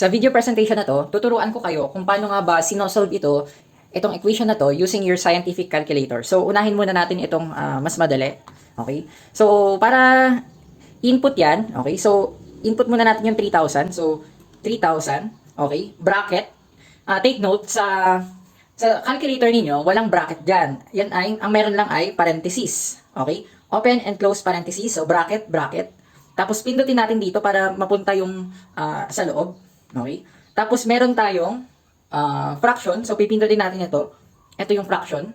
Sa video presentation na to, tuturuan ko kayo kung paano nga ba sinosolve itong equation na to using your scientific calculator. So, unahin muna natin itong mas madali. Okay? So, para input yan, okay? So, input muna natin yung 3,000. So, 3,000, okay? Bracket. Take note, sa calculator ninyo, walang bracket dyan. Yan ay, ang meron lang ay parenthesis. Okay? Open and close parenthesis. So, bracket, bracket. Tapos, pindutin natin dito para mapunta yung sa loob. Okay? Tapos, meron tayong fraction. So, pipindutin natin ito. Ito yung fraction.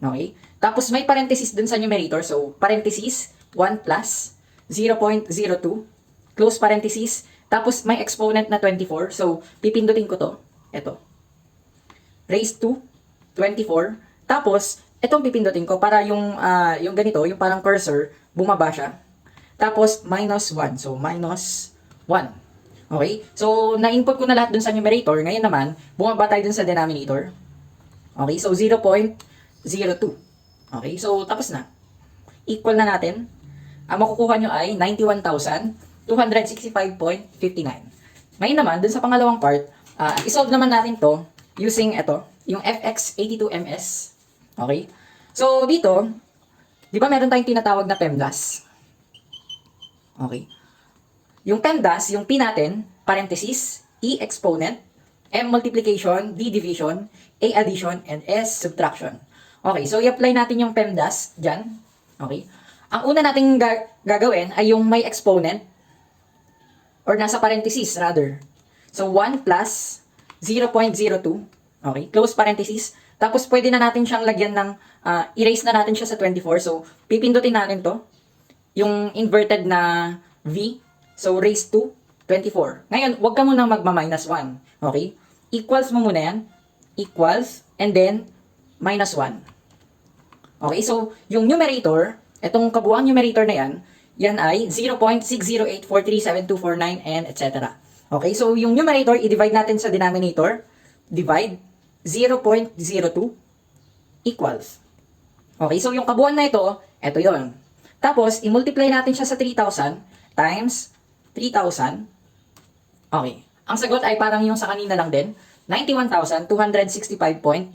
Okay? Tapos, may parenthesis dun sa numerator. So, parenthesis, 1 plus 0.02. Close parenthesis. Tapos, may exponent na 24. So, pipindutin ko to. Ito. Raised to 24. Tapos, itong pipindutin ko para yung ganito, yung parang cursor, bumaba siya. Tapos, minus 1. So, minus 1. Okay? So, na-input ko na lahat dun sa numerator. Ngayon naman, bumaba tayo dun sa denominator. Okay? So, 0.02. Okay? So, tapos na. Equal na natin. Ang makukuha nyo ay 91,265.59. Ngayon naman, dun sa pangalawang part, isolve naman natin to using ito, yung FX82MS. Okay? So, dito, di ba meron tayong tinatawag na PEMDAS? Okay? Yung PEMDAS, yung P natin, parenthesis, E exponent, M multiplication, D division, A addition, and S subtraction. Okay, so i-apply natin yung PEMDAS dyan. Okay? Ang una nating gagawin ay yung may exponent, or nasa parenthesis rather. So, 1 plus 0.02. Okay, close parenthesis. Tapos, pwede na natin siyang lagyan ng, erase na natin siya sa 24. So, pipindutin natin to. Yung inverted na V. So, raised to 24. Ngayon, huwag ka muna magma-minus 1. Okay? Equals mo muna yan. Equals. And then, minus 1. Okay? So, yung numerator, itong kabuuang numerator na yan, yan ay 0.608437249 and etc. Okay? So, yung numerator, i-divide natin sa denominator. Divide 0.02 equals. Okay? So, yung kabuuan na ito yon. Tapos, i-multiply natin siya sa 3,000 times 3,000. Okay. Ang sagot ay parang yung sa kanina lang din. 91,265.59.